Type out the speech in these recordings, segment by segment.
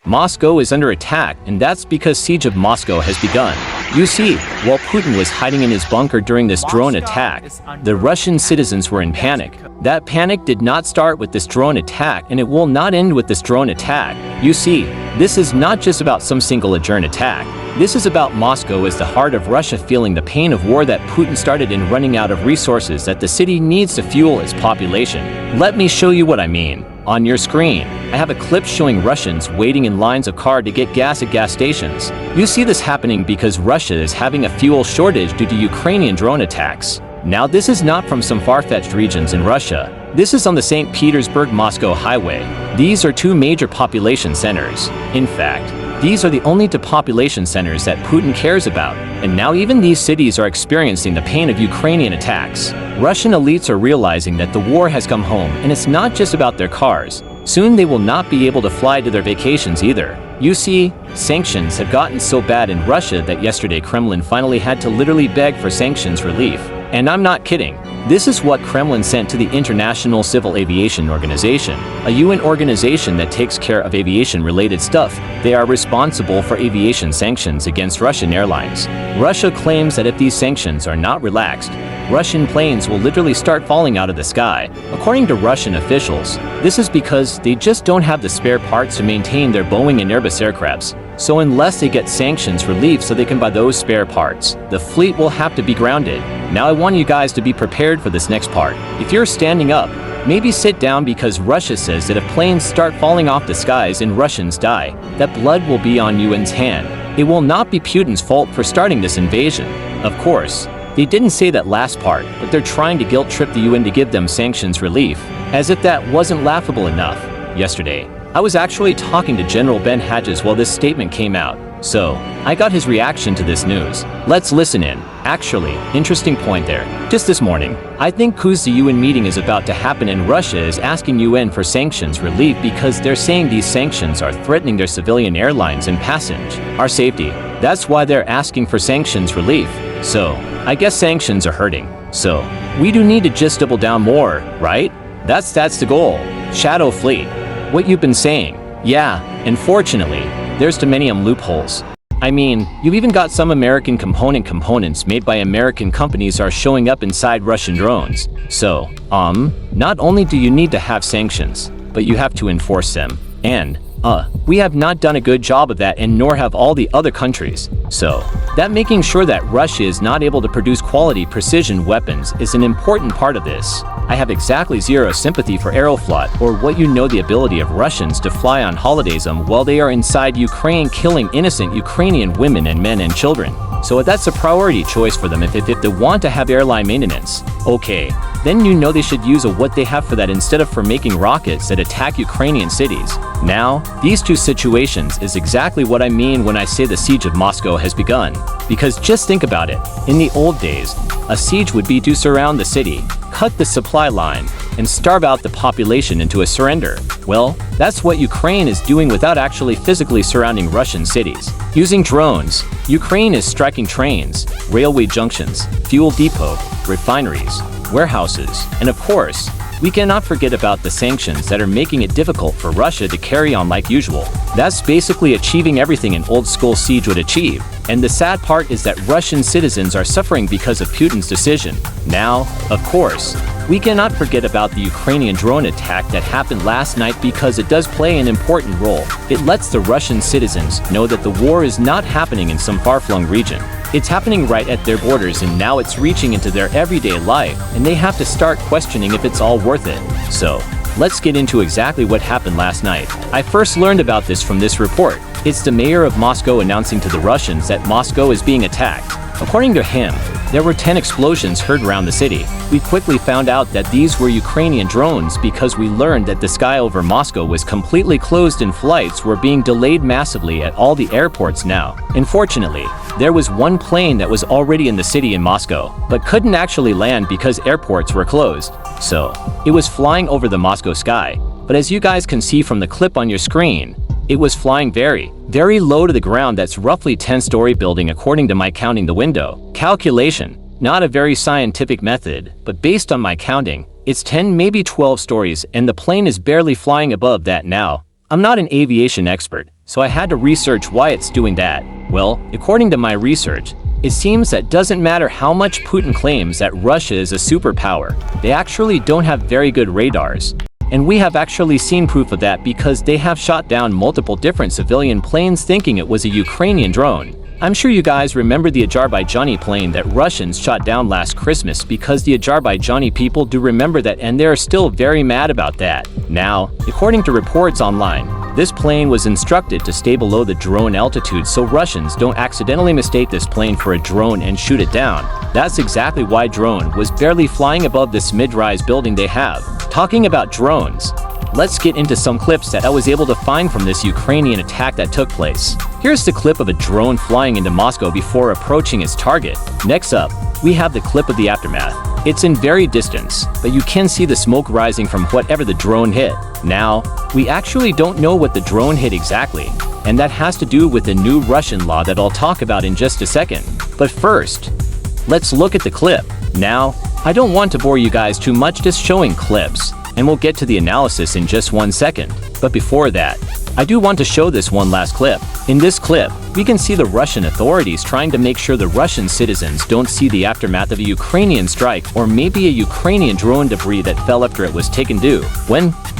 Moscow is under attack, and that's because siege of Moscow has begun. You see, while Putin was hiding in his bunker during this drone attack, the Russian citizens were in panic. That panic did not start with this drone attack, and it will not end with this drone attack. You see, this is not just about some single drone attack. This is about Moscow as the heart of Russia feeling the pain of war that Putin started in running out of resources that the city needs to fuel its population. Let me show you what I mean. On your screen, I have a clip showing Russians waiting in lines of cars to get gas at gas stations. You see this happening because Russia is having a fuel shortage due to Ukrainian drone attacks. Now this is not from some far-fetched regions in Russia. This is on the St. Petersburg-Moscow highway. These are two major population centers. In fact, these are the only two population centers that Putin cares about, and now even these cities are experiencing the pain of Ukrainian attacks. Russian elites are realizing that the war has come home, and it's not just about their cars. Soon they will not be able to fly to their vacations either. You see, sanctions have gotten so bad in Russia that yesterday Kremlin finally had to literally beg for sanctions relief. And I'm not kidding. This is what Kremlin sent to the International Civil Aviation Organization, a UN organization that takes care of aviation-related stuff. They are responsible for aviation sanctions against Russian airlines. Russia claims that if these sanctions are not relaxed, Russian planes will literally start falling out of the sky. According to Russian officials, this is because they just don't have the spare parts to maintain their Boeing and Airbus aircrafts. So unless they get sanctions relief so they can buy those spare parts, the fleet will have to be grounded. Now I want you guys to be prepared for this next part. If you're standing up, maybe sit down because Russia says that if planes start falling off the skies and Russians die, that blood will be on UN's hand. It will not be Putin's fault for starting this invasion. Of course, they didn't say that last part, but they're trying to guilt-trip the UN to give them sanctions relief, as if that wasn't laughable enough. Yesterday, I was actually talking to General Ben Hedges while this statement came out, so I got his reaction to this news. Let's listen in. Actually, interesting point there. Just this morning, I think the UN meeting is about to happen and Russia is asking UN for sanctions relief because they're saying these sanctions are threatening their civilian airlines and our safety. That's why they're asking for sanctions relief. So, I guess sanctions are hurting. So, we do need to just double down more, right? That's the goal. Shadow Fleet. What you've been saying. Yeah, unfortunately, there's too many loopholes. I mean, you've even got some American components made by American companies are showing up inside Russian drones. So, not only do you need to have sanctions, but you have to enforce them. And, we have not done a good job of that and nor have all the other countries. So, that making sure that Russia is not able to produce quality precision weapons is an important part of this. I have exactly zero sympathy for Aeroflot or the ability of Russians to fly on holidays while they are inside Ukraine killing innocent Ukrainian women and men and children. So that's a priority choice for them if they want to have airline maintenance. Okay, then they should use what they have for that instead of for making rockets that attack Ukrainian cities. Now, these two situations is exactly what I mean when I say the siege of Moscow has begun. Because just think about it, in the old days, a siege would be to surround the city, cut the supply line, and starve out the population into a surrender. Well, that's what Ukraine is doing without actually physically surrounding Russian cities. Using drones, Ukraine is striking trains, railway junctions, fuel depot, refineries, warehouses, and of course, we cannot forget about the sanctions that are making it difficult for Russia to carry on like usual. That's basically achieving everything an old-school siege would achieve. And the sad part is that Russian citizens are suffering because of Putin's decision. Now, of course, we cannot forget about the Ukrainian drone attack that happened last night because it does play an important role. It lets the Russian citizens know that the war is not happening in some far-flung region. It's happening right at their borders and now it's reaching into their everyday life and they have to start questioning if it's all worth it. So, let's get into exactly what happened last night. I first learned about this from this report. It's the mayor of Moscow announcing to the Russians that Moscow is being attacked. According to him, there were 10 explosions heard around the city. We quickly found out that these were Ukrainian drones because we learned that the sky over Moscow was completely closed and flights were being delayed massively at all the airports now. Unfortunately, there was one plane that was already in the city in Moscow, but couldn't actually land because airports were closed. So, it was flying over the Moscow sky. But as you guys can see from the clip on your screen, it was flying very low to the ground. That's roughly 10-story building according to my counting the window. Calculation, not a very scientific method, but based on my counting, it's 10 maybe 12 stories and the plane is barely flying above that now. I'm not an aviation expert, so I had to research why it's doing that. Well, according to my research, it seems that doesn't matter how much Putin claims that Russia is a superpower, they actually don't have very good radars. And we have actually seen proof of that because they have shot down multiple different civilian planes thinking it was a Ukrainian drone. I'm sure you guys remember the Azerbaijani plane that Russians shot down last Christmas because the Azerbaijani people do remember that and they're still very mad about that. Now, according to reports online, this plane was instructed to stay below the drone altitude so Russians don't accidentally mistake this plane for a drone and shoot it down. That's exactly why drone was barely flying above this mid-rise building they have. Talking about drones, let's get into some clips that I was able to find from this Ukrainian attack that took place. Here's the clip of a drone flying into Moscow before approaching its target. Next up, we have the clip of the aftermath. It's in very distance, but you can see the smoke rising from whatever the drone hit. Now, we actually don't know what the drone hit exactly, and that has to do with the new Russian law that I'll talk about in just a second. But first, let's look at the clip. Now, I don't want to bore you guys too much just showing clips, and we'll get to the analysis in just 1 second. But before that, I do want to show this one last clip. In this clip, we can see the Russian authorities trying to make sure the Russian citizens don't see the aftermath of a Ukrainian strike or maybe a Ukrainian drone debris that fell after it was taken due.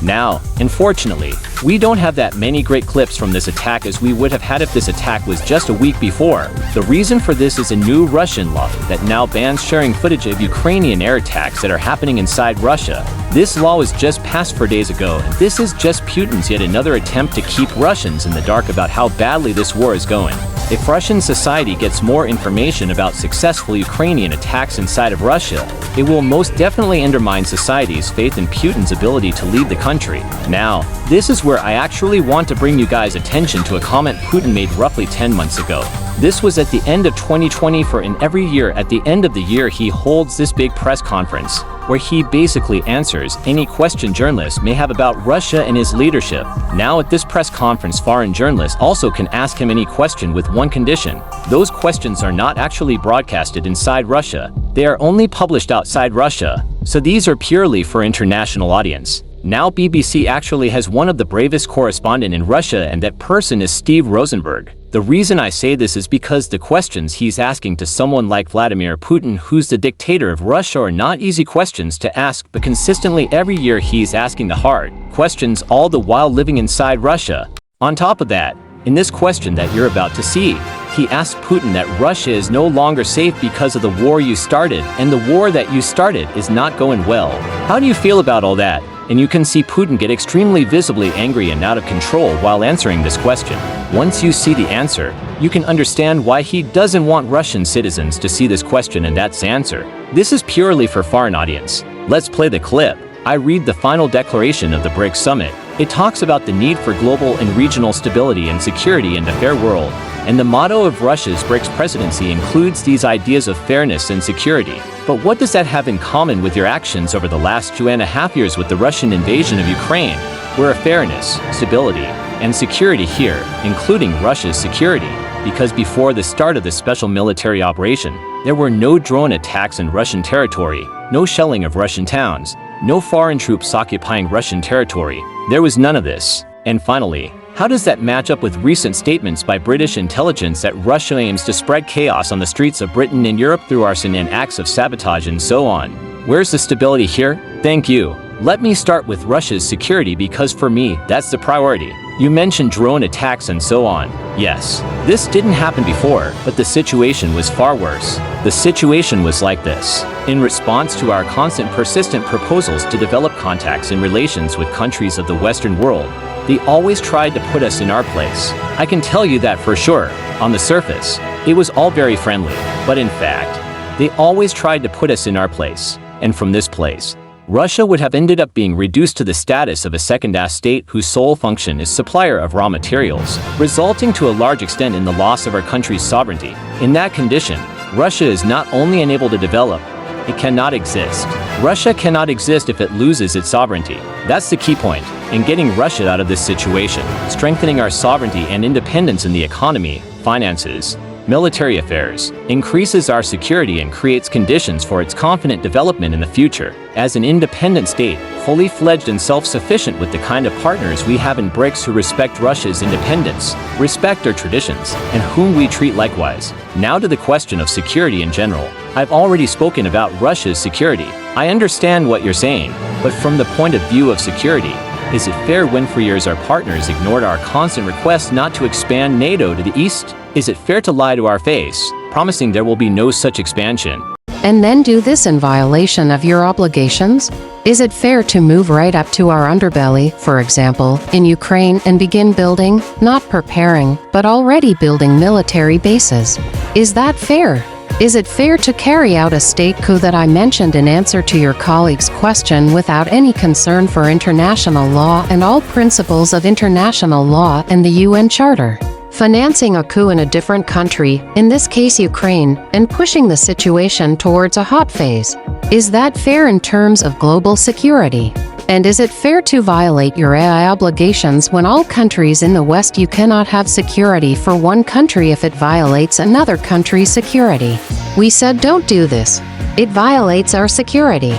Now, unfortunately, we don't have that many great clips from this attack as we would have had if this attack was just a week before. The reason for this is a new Russian law that now bans sharing footage of Ukrainian air attacks that are happening inside Russia. This law was just passed 4 days ago, and this is just Putin's yet another attempt to keep Russians in the dark about how badly this war is going. If Russian society gets more information about successful Ukrainian attacks inside of Russia, it will most definitely undermine society's faith in Putin's ability to lead the country. Now, this is where I actually want to bring you guys attention to a comment Putin made roughly 10 months ago. This was at the end of 2020 and every year at the end of the year he holds this big press conference where he basically answers any question journalists may have about Russia and his leadership. Now at this press conference foreign journalists also can ask him any question with one condition. Those questions are not actually broadcasted inside Russia. They are only published outside Russia. So these are purely for international audience. Now BBC actually has one of the bravest correspondents in Russia and that person is Steve Rosenberg. The reason I say this is because the questions he's asking to someone like Vladimir Putin, who's the dictator of Russia, are not easy questions to ask, but consistently every year he's asking the hard questions all the while living inside Russia. On top of that, in this question that you're about to see, he asked Putin that Russia is no longer safe because of the war you started, and the war that you started is not going well. How do you feel about all that? And you can see Putin get extremely visibly angry and out of control while answering this question. Once you see the answer, you can understand why he doesn't want Russian citizens to see this question, and that's the answer. This is purely for foreign audience. Let's play the clip. I read the final declaration of the BRICS summit. It talks about the need for global and regional stability and security in a fair world. And the motto of Russia's BRICS presidency includes these ideas of fairness and security. But what does that have in common with your actions over the last 2.5 years with the Russian invasion of Ukraine? We're a fairness, stability, and security here, including Russia's security, because before the start of this special military operation, there were no drone attacks in Russian territory, no shelling of Russian towns, no foreign troops occupying Russian territory. There was none of this. And finally, how does that match up with recent statements by British intelligence that Russia aims to spread chaos on the streets of Britain and Europe through arson and acts of sabotage and so on? Where's the stability here? Thank you. Let me start with Russia's security because for me, that's the priority. You mentioned drone attacks and so on. Yes, this didn't happen before, but the situation was far worse. The situation was like this. In response to our constant persistent proposals to develop contacts and relations with countries of the Western world, they always tried to put us in our place. I can tell you that for sure. On the surface, it was all very friendly, but in fact, they always tried to put us in our place. And from this place, Russia would have ended up being reduced to the status of a second-class state whose sole function is supplier of raw materials, resulting to a large extent in the loss of our country's sovereignty. In that condition, Russia is not only unable to develop, it cannot exist. Russia cannot exist if it loses its sovereignty. That's the key point in getting Russia out of this situation, strengthening our sovereignty and independence in the economy, finances, military affairs, increases our security and creates conditions for its confident development in the future. As an independent state, fully fledged and self-sufficient with the kind of partners we have in BRICS who respect Russia's independence, respect our traditions, and whom we treat likewise. Now to the question of security in general. I've already spoken about Russia's security. I understand what you're saying, but from the point of view of security, is it fair when for years our partners ignored our constant request not to expand NATO to the east? Is it fair to lie to our face, promising there will be no such expansion? And then do this in violation of your obligations? Is it fair to move right up to our underbelly, for example, in Ukraine and begin building, not preparing, but already building military bases? Is that fair? Is it fair to carry out a state coup that I mentioned in answer to your colleague's question without any concern for international law and all principles of international law and the UN Charter? Financing a coup in a different country, in this case Ukraine, and pushing the situation towards a hot phase. Is that fair in terms of global security? And is it fair to violate your AI obligations when all countries in the West you cannot have security for one country if it violates another country's security? We said don't do this. It violates our security.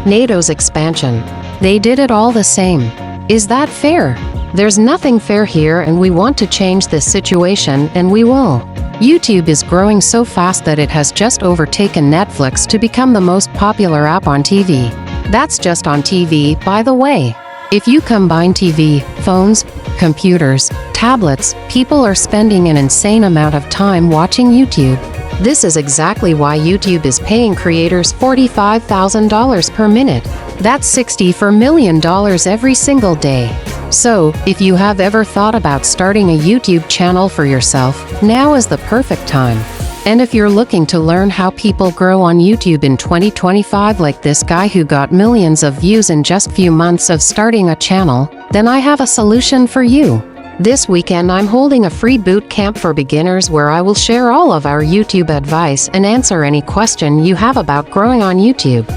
NATO's expansion. They did it all the same. Is that fair? There's nothing fair here and we want to change this situation and we will. YouTube is growing so fast that it has just overtaken Netflix to become the most popular app on TV. That's just on TV, by the way. If you combine TV, phones, computers, tablets, people are spending an insane amount of time watching YouTube. This is exactly why YouTube is paying creators $45,000 per minute. That's $64 million every single day. So, if you have ever thought about starting a YouTube channel for yourself, now is the perfect time. And if you're looking to learn how people grow on YouTube in 2025 like this guy who got millions of views in just few months of starting a channel, then I have a solution for you. This weekend I'm holding a free boot camp for beginners where I will share all of our YouTube advice and answer any question you have about growing on YouTube.